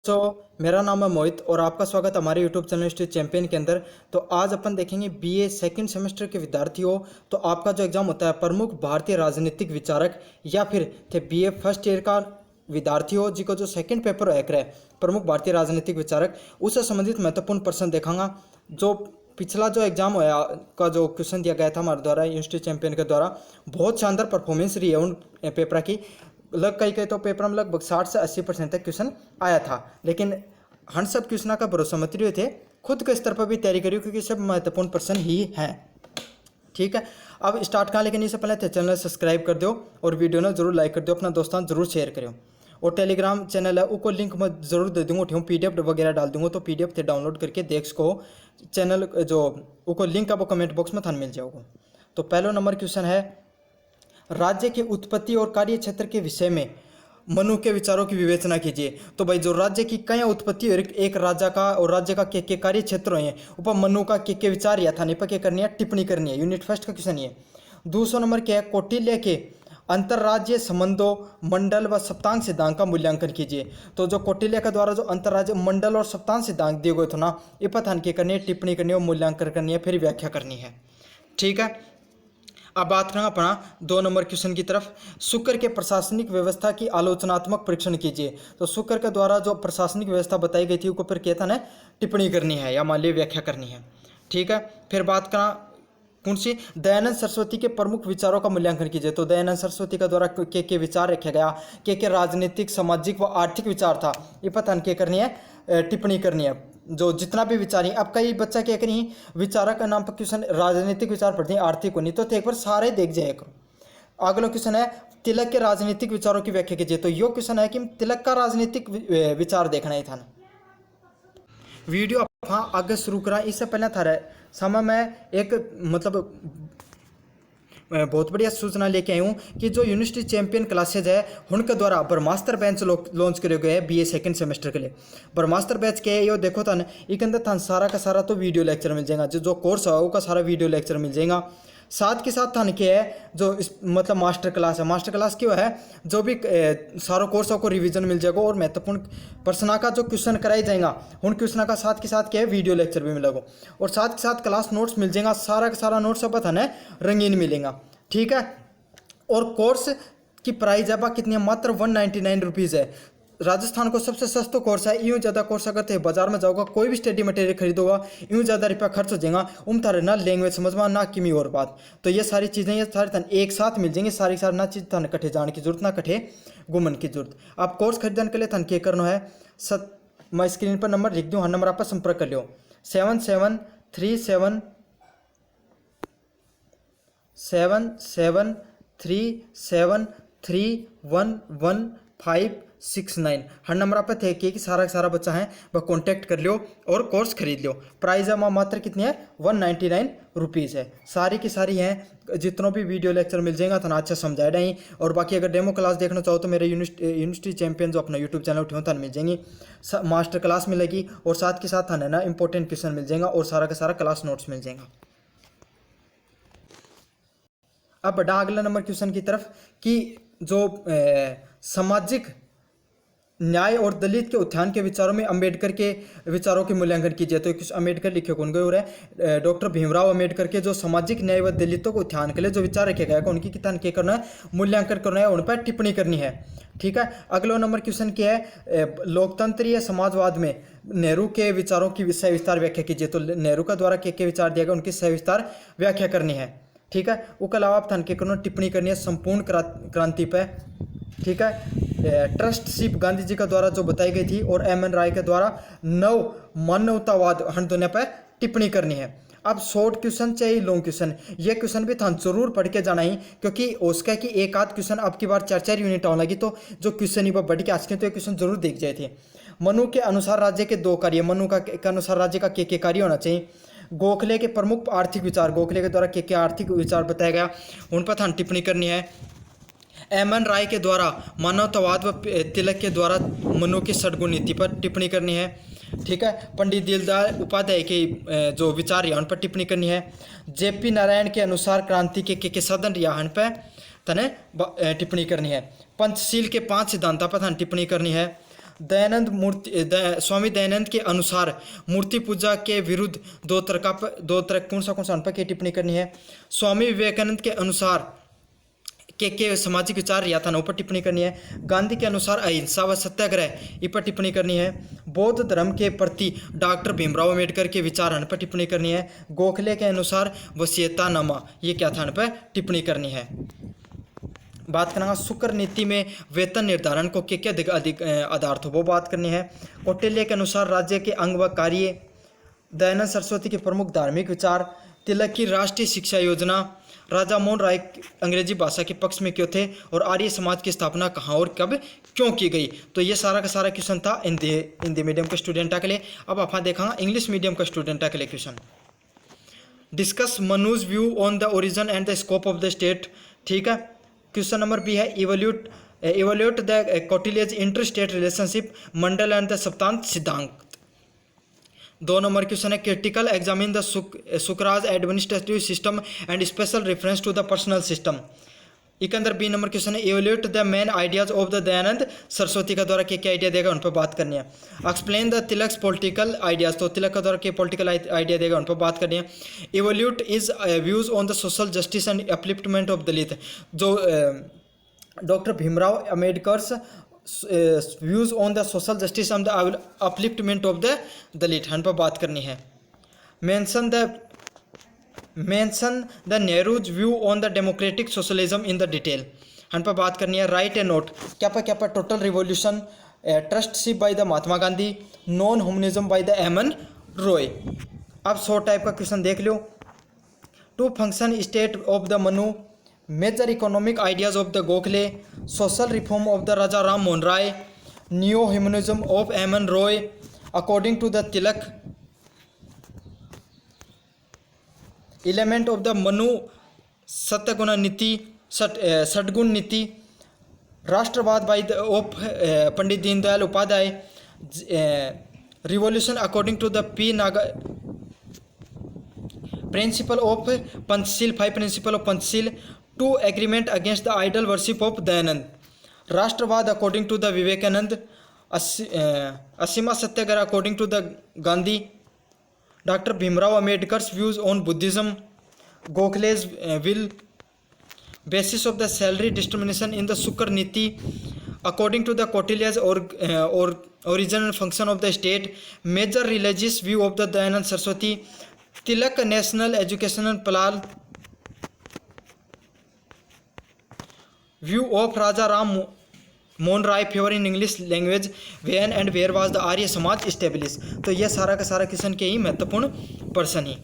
मेरा नाम है मोहित और आपका स्वागत हमारे यूट्यूब चैनल हिस्ट्री चैंपियन के अंदर। तो आज अपन देखेंगे बीए सेकंड सेमेस्टर के विद्यार्थियों। तो आपका जो एग्जाम होता है प्रमुख भारतीय राजनीतिक विचारक या फिर थे बीए फर्स्ट ईयर का विद्यार्थी हो जिसको जो सेकंड पेपर है प्रमुख भारतीय राजनीतिक विचारक, उससे संबंधित महत्वपूर्ण प्रश्न देखांगा। जो पिछला जो एग्जाम होया का जो क्वेश्चन दिया गया था हमारे द्वारा यूनिवर्सिटी चैंपियन के द्वारा, बहुत शानदार परफॉर्मेंस रही है उन पेपर की। कई तो पेपर में लगभग 60 से 80% तक क्वेश्चन आया था, लेकिन हम सब क्वेश्चन का भरोसा मत रहे थे, खुद के स्तर पर भी तैयारी करियो क्योंकि सब महत्वपूर्ण प्रश्न ही हैं। ठीक है, अब स्टार्ट करें, लेकिन इससे पहले चैनल सब्सक्राइब कर दो और वीडियो ना जरूर लाइक कर दो, अपना दोस्तों जरूर शेयर करो। और टेलीग्राम चैनल है उसको लिंक मैं जरूर दे दूंगा, उठूँ PDF वगैरह डाल दूंगा, तो PDF से डाउनलोड करके देख सको। चैनल जो उसको लिंक है वो कमेंट बॉक्स में थान मिल जाओगे। तो पहला नंबर क्वेश्चन है, राज्य की उत्पत्ति और कार्य क्षेत्र के विषय में मनु के विचारों की विवेचना कीजिए। तो भाई जो राज्य की कई उत्पत्ति और एक राजा का और राज्य का के कार्य क्षेत्र हैं ऊपर मनु का के विचार या था नहीं पर करनी है, टिप्पणी करनी है। यूनिट फर्स्ट का क्वेश्चन ये। दूसरा नंबर क्या है, कौटिल्य के अंतर्राज्यीय संबंधों मंडल व सप्तांग सिद्धांत का मूल्यांकन कीजिए। तो जो कौटिल्य के द्वारा जो अंतर्राज्य मंडल और सप्तांग सिद्धांत दिए गए थे ना, ये पथान की करनी है, टिप्पणी करनी है, मूल्यांकन करनी है, फिर व्याख्या करनी है। ठीक है, अब बात करें अपना 2 नंबर क्वेश्चन की तरफ। शुक्र के प्रशासनिक व्यवस्था की आलोचनात्मक परीक्षण कीजिए। तो शुक्र के द्वारा जो प्रशासनिक व्यवस्था बताई गई थी उसको फिर कहता है टिप्पणी करनी है या मान लीजिए व्याख्या करनी है। ठीक है, फिर बात करें कौन सी, दयानंद सरस्वती के प्रमुख विचारों का मूल्यांकन कीजिए। तो दयानंद सरस्वती का द्वारा के विचार रखे गया, के राजनीतिक सामाजिक व आर्थिक विचार था, ये पता के करनी है, टिप्पणी करनी है। जो जितना भी विचार है, अब कई बच्चा क्या करी विचारक का नाम पर क्वेश्चन राजनीतिक विचार पढ़ते हैं, आर्थिक को नहीं, तो एक बार सारे देख जाए करो। अगला क्वेश्चन है, तिलक के राजनीतिक विचारों की व्याख्या कीजिए। तो यो क्वेश्चन है कि तिलक का राजनीतिक विचार देखना ही था। वीडियो हाँ आगे शुरू करा, इससे पहले था समय में एक बहुत बढ़िया सूचना लेके आई हूँ कि जो यूनिवर्सिटी चैंपियन क्लासेज है उनके द्वारा ब्रह्मास्त्र बैच लॉन्च करे गए हैं बीए सेकंड सेमेस्टर के लिए। ब्रह्मास्त्र बैच के यो देखो था इसके अंदर था सारा का सारा तो वीडियो लेक्चर मिल जाएगा, जो कोर्स है उसका सारा वीडियो लेक्चर मिल जाएगा। साथ के साथ थान के है जो मास्टर क्लास है, मास्टर क्लास क्यों है, जो भी सारो कोर्स को रिवीजन मिल जाएगा और महत्वपूर्ण प्रश्न का जो क्वेश्चन कराई जाएगा उन क्वेश्चन का साथ के साथ क्या है वीडियो लेक्चर भी मिलेगा और साथ के साथ क्लास नोट्स मिल जाएगा। सारा का सारा नोट्स सब था रंगीन मिलेगा। ठीक है, और कोर्स की प्राइस है कितनी है, मात्र 199 रुपीज़ है। राजस्थान को सबसे सस्ता कोर्स है। यूँ ज़्यादा कोर्स अगर तो बाजार में जाओगा कोई भी स्टडी मटेरियल खरीदोगा यूँ ज़्यादा रुपया खर्च हो जाएगा, तारे ना लैंग्वेज समझ में ना किमी और बात। तो ये सारी चीज़ें ये सारी तन एक साथ मिल जाएंगी, सारी सारी ना चीज़ तन कट्ठे जाने की जरूरत ना कट्ठे घूमन की जरूरत। आप कोर्स खरीदने के लिए तन क्या करना है, मैं स्क्रीन पर नंबर लिख दूँ, हाँ नंबर आप संपर्क कर लो 773737311569। हर नंबर आप थे कि सारा सारा बच्चा है वह कॉन्टैक्ट कर लियो और कोर्स खरीद लियो। प्राइस है मात्र कितनी है, 199 रुपीज़ है। सारी की सारी हैं, जितनों भी वीडियो लेक्चर मिल जाएगा तना अच्छा समझाया नहीं। और बाकी अगर डेमो क्लास देखना चाहो तो मेरे यूनिवर्सिटी चैंपियन जो अपना यूट्यूब चैनल उठे था मिल जाएंगी, मास्टर क्लास मिलेगी और साथ के साथ थाने ना इंपॉर्टेंट क्वेश्चन मिल जाएगा और सारा का सारा क्लास नोट्स मिल जाएगा। अब बढ़ा अगला नंबर क्वेश्चन की तरफ कि जो सामाजिक न्याय और दलित के उत्थान के विचारों में अंबेडकर के विचारों के मूल्यांकन कीजिए। तो कुछ अम्बेडकर लिखे कौन गए हो रहे, डॉक्टर भीमराव अम्बेडकर के जो सामाजिक न्याय व दलितों को उत्थान के लिए जो विचार रखे गए उनकी कितान क्या करना है, मूल्यांकन करना है, उन पर टिप्पणी करनी है। ठीक है, अगला नंबर क्वेश्चन क्या है, लोकतंत्रीय समाजवाद में नेहरू के विचारों की सविस्तार व्याख्या कीजिए। तो नेहरू का द्वारा क्या विचार दिया गया उनकी सविस्तार व्याख्या करनी है। ठीक है, उसके अलावा आप थान के करना टिप्पणी करनी है संपूर्ण क्रांति पे। ठीक है, ट्रस्टशिप गांधी जी का द्वारा जो बताई गई थी और MN राय के द्वारा नव मानवतावाद हन दोनों पर टिप्पणी करनी है। अब शॉर्ट क्वेश्चन चाहिए लॉन्ग क्वेश्चन, ये क्वेश्चन भी था जरूर पढ़ के जाना ही, क्योंकि उसका कि एक आध क्वेश्चन अब की बार 4-4 यूनिट आने लगी, तो जो क्वेश्चन ही वो बढ़ के आज के तो ये क्वेश्चन जरूर देख जाए थे। मनु के अनुसार राज्य के 2 कार्य, मनु का अनुसार राज्य का के कार्य होना चाहिए। गोखले के प्रमुख आर्थिक विचार, गोखले के द्वारा के आर्थिक विचार बताया गया उन पर थान टिप्पणी करनी है। MN राय के द्वारा मानवतावाद व तिलक के द्वारा मनु की सद्गुण नीति पर टिप्पणी करनी है। ठीक है, पंडित दीनदयाल उपाध्याय के जो विचार है उन पर टिप्पणी करनी है। JP नारायण के अनुसार क्रांति के साधन रियाहन पर तने टिप्पणी करनी है। पंचशील के 5 सिद्धांतों पर टिप्पणी करनी है। स्वामी दयानंद के अनुसार मूर्ति पूजा के विरुद्ध दो तरक कौन सा अनपढ़ की टिप्पणी करनी है। स्वामी विवेकानंद के अनुसार के सामाजिक विचार या था ऊपर टिप्पणी करनी है। गांधी के अनुसार अहिंसा व सत्याग्रह इस पर टिप्पणी करनी है। बौद्ध धर्म के प्रति डॉक्टर भीमराव अम्बेडकर के विचार पर टिप्पणी करनी है। गोखले के अनुसार वसीयतनामा ये क्या था पर टिप्पणी करनी है। बात करेंगे शुक्र नीति में वेतन निर्धारण को क्या अधिक आधार था वो बात करनी है। कौटिल्य के अनुसार राज्य के अंग व कार्य, दयानंद सरस्वती के प्रमुख धार्मिक विचार, तिलक की राष्ट्रीय शिक्षा योजना, राजा मोहन राय अंग्रेजी भाषा के पक्ष में क्यों थे और आर्य समाज की स्थापना कहाँ और कब क्यों की गई। तो ये सारा का सारा क्वेश्चन था हिंदी मीडियम के स्टूडेंटा के लिए। अब आप देखेंगे इंग्लिश मीडियम का स्टूडेंटा के लिए question. Discuss Manu's view on the origin and the scope of the state. ठीक है, क्वेश्चन नंबर बी है evaluate the Kautilya's inter state relationship Mandal and the सप्तांत सिद्धांत। 2 नंबर क्वेश्चन है क्रिटिकल एग्जामिन द सुकराज administrative system and special reference to the personal system. एक अंदर B number question है evaluate the main ideas of the Dayanand Saraswati का द्वारा क्या आइडिया देगा उन पर बात करनी है। Explain the Tilak's political ideas, तो तिलक का द्वारा क्या पॉलिटिकल आइडिया देगा उन पर बात करनी है। Evaluate his views on the social justice and upliftment of Dalit, जो doctor Bhimrao Ambedkar views on the social justice and the upliftment of the Dalit हन पर बात करनी है। Mention the Nehru's view on the democratic socialism in the detail हन पर बात करनी है। राइट ए नोट क्या पर total revolution, trusteeship by the Mahatma Gandhi, non humanism by the MN Roy. अब 100 टाइप का क्वेश्चन देख लो। Two function state of the Manu, major economic ideas of the Gokhale, social reform of the Raja Ram Mohan Roy, new humanism of MN Roy, according to the Tilak, element of the Manu सत्यगुण नीति, षटगुण नीति, राष्ट्रवाद by the of Pandit Deendayal Upadhyay, revolution according to the P Naga, principle of Panchsheel, 5 principle of Panchsheel, 2 agreement against the idol worship of Dayanand, राष्ट्रवाद according to the Vivekanand, असीमा satyagraha according to the Gandhi, doctor Bhimrao Ambedkar views on Buddhism, Gokhale's will, basis of the salary discrimination in the Shukra नीति, according to the Kautilya's और origin and function of the state, major religious view of the Dayanand Saraswati, Tilak national educational plan, view of Raja Ram Mohan Roy favour in English language, when and where was the Arya Samaj establish. तो ये सारा का सारा question के ही महत्वपूर्ण person ही